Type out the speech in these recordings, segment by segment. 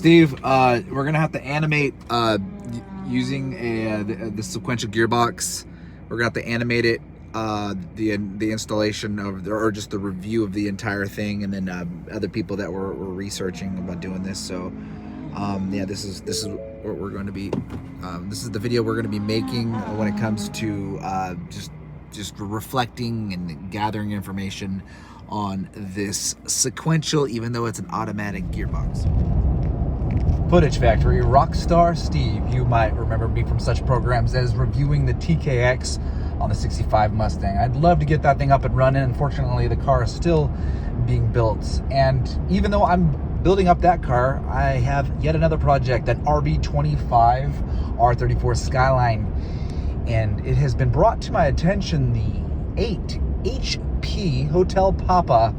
Steve, we're gonna have to animate using the sequential gearbox. We're gonna have to animate it, the installation of, or just the review of the entire thing, and then other people that were researching about doing this. So, yeah, this is what we're going to be. This is the video we're going to be making when it comes to just reflecting and gathering information on this sequential, even though it's an automatic gearbox. Footage Factory, Rockstar Steve. You might remember me from such programs as reviewing the TKX on the 65 Mustang. I'd love to get that thing up and running. Unfortunately, the car is still being built. And even though I'm building up that car, I have yet another project, an RB25 R34 Skyline. And it has been brought to my attention the 8 HP Hotel Papa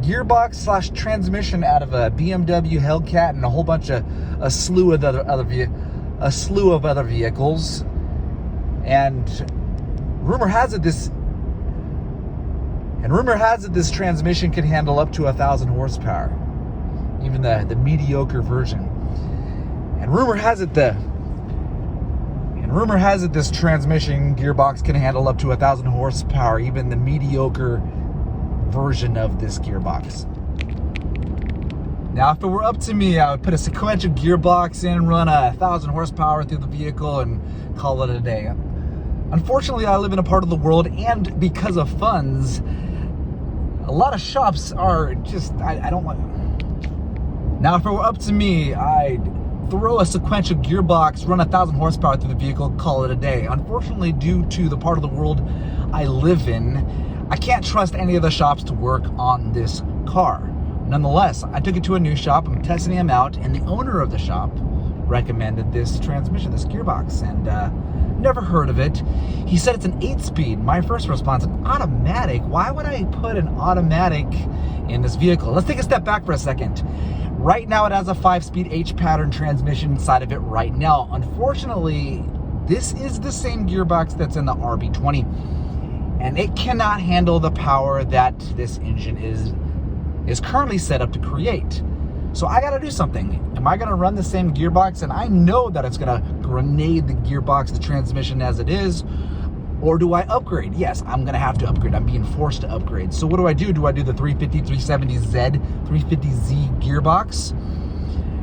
gearbox / transmission out of a BMW Hellcat and a whole bunch of a slew of other vehicles. And rumor has it this transmission can handle up to 1,000 horsepower, even the mediocre version. And rumor has it this transmission gearbox can handle up to 1,000 horsepower, even the mediocre version of this gearbox. Now, if it were up to me, I would put a sequential gearbox in, run 1,000 horsepower through the vehicle, and call it a day. Unfortunately, I live in a part of the world, and because of funds, a lot of shops are just, I don't want. Now, if it were up to me, I'd throw a sequential gearbox, run 1,000 horsepower through the vehicle, call it a day. Unfortunately, due to the part of the world I live in, I can't trust any of the shops to work on this car. Nonetheless, I took it to a new shop, I'm testing them out, and the owner of the shop recommended this transmission, this gearbox, and never heard of it. He said it's an 8-speed. My first response, an automatic? Why would I put an automatic in this vehicle? Let's take a step back for a second. Right now it has a 5-speed H-pattern transmission inside of it right now. Unfortunately, this is the same gearbox that's in the RB20, and it cannot handle the power that this engine is currently set up to create. So I gotta do something. Am I gonna run the same gearbox? And I know that it's gonna grenade the gearbox, the transmission as it is, or do I upgrade? Yes, I'm gonna have to upgrade. I'm being forced to upgrade. So what do I do? Do I do the 350, 370Z, 350Z gearbox?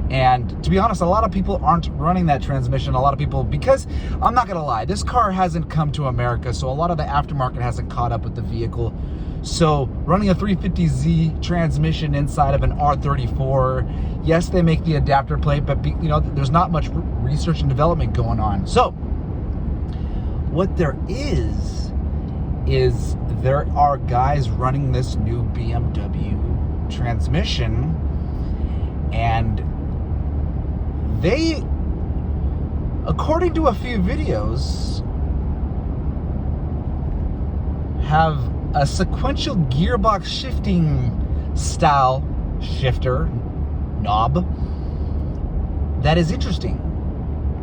And to be honest, a lot of people aren't running that transmission. A lot of people, because I'm not gonna lie, this car hasn't come to America, so a lot of the aftermarket hasn't caught up with the vehicle. So running a 350Z transmission inside of an R34, yes, they make the adapter plate, but there's not much research and development going on. So what there is there are guys running this new BMW transmission, and they, according to a few videos, have a sequential gearbox shifting style shifter knob that is interesting.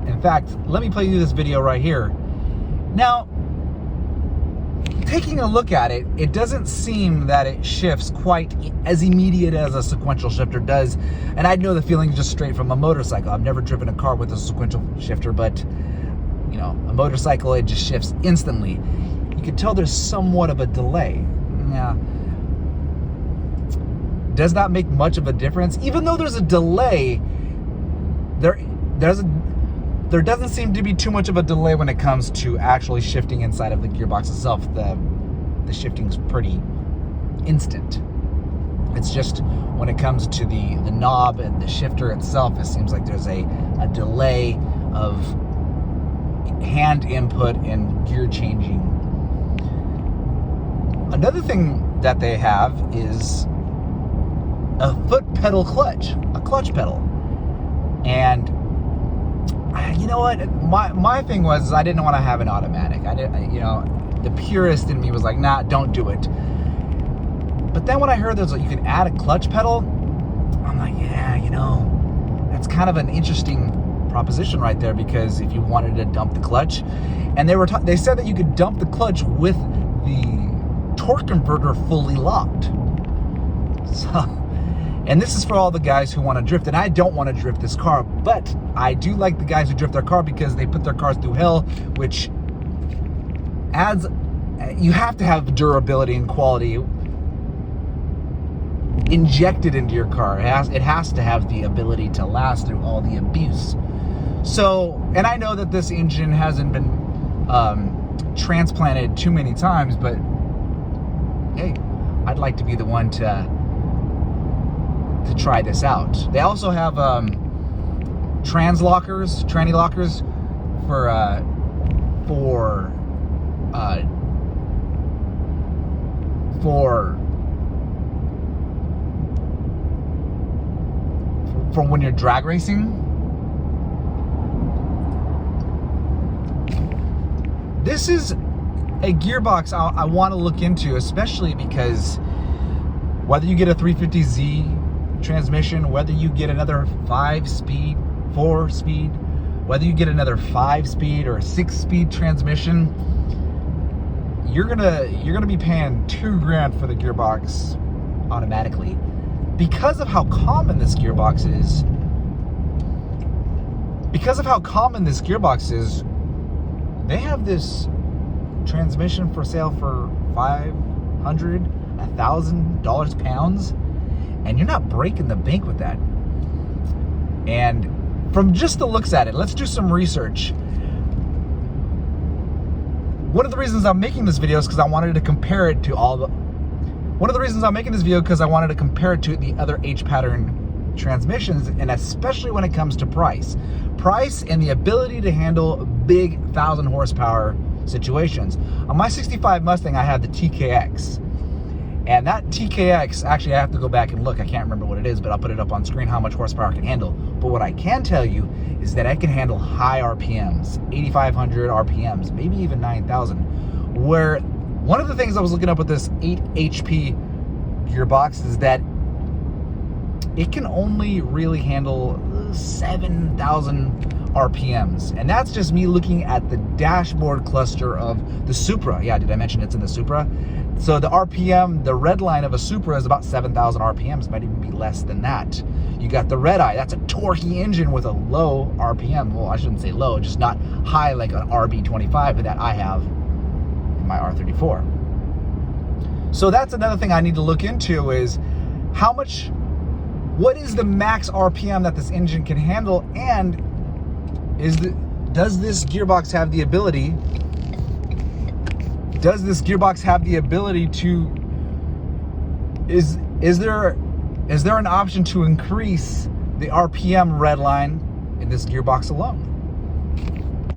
In fact, let me play you this video right here. Now, taking a look at it, it doesn't seem that it shifts quite as immediate as a sequential shifter does. And I know the feeling just straight from a motorcycle. I've never driven a car with a sequential shifter, but a motorcycle, it just shifts instantly. You can tell there's somewhat of a delay. Now, does not make much of a difference. Even though there's a delay, there doesn't seem to be too much of a delay when it comes to actually shifting inside of the gearbox itself. The shifting's pretty instant. It's just when it comes to the knob and the shifter itself, it seems like there's a delay of hand input and gear changing. Another thing that they have is a foot pedal clutch, a clutch pedal. And you know what? My thing was, I didn't want to have an automatic. The purist in me was like, nah, don't do it. But then when I heard you can add a clutch pedal, I'm like, yeah, that's kind of an interesting proposition right there, because if you wanted to dump the clutch, and they said that you could dump the clutch with the torque converter fully locked. So And this is for all the guys who want to drift. And I don't want to drift this car, but I do like the guys who drift their car because they put their cars through hell, which adds, you have to have durability and quality injected into your car. It has to have the ability to last through all the abuse. So, and I know that this engine hasn't been transplanted too many times, but hey, I'd like to be the one to try this out. They also have tranny lockers for when you're drag racing. This is a gearbox I want to look into, especially because whether you get a 350Z transmission, whether you get another 4-speed, whether you get another 5-speed or 6-speed transmission, you're gonna be paying $2,000 for the gearbox automatically because of how common this gearbox is. They have this transmission for sale for $500, $1,000 pounds, and you're not breaking the bank with that. And from just the looks at it, let's do some research. One of the reasons I'm making this video is because I wanted to compare it to the other H-pattern transmissions, and especially when it comes to price and the ability to handle big 1,000 horsepower situations. On my 65 Mustang, I had the TKX. And that TKX, actually I have to go back and look, I can't remember what it is, but I'll put it up on screen how much horsepower it can handle. But what I can tell you is that I can handle high RPMs, 8,500 RPMs, maybe even 9,000. Where one of the things I was looking up with this 8 HP gearbox is that it can only really handle 7,000 RPMs. And that's just me looking at the dashboard cluster of the Supra. Yeah, did I mention it's in the Supra? So the RPM, the red line of a Supra is about 7,000 RPMs, might even be less than that. You got the Red Eye, that's a torquey engine with a low RPM. Well, I shouldn't say low, just not high like an RB25 that I have in my R34. So that's another thing I need to look into is what is the max RPM that this engine can handle, and does this gearbox have the ability to, is there an option to increase the RPM red line in this gearbox alone?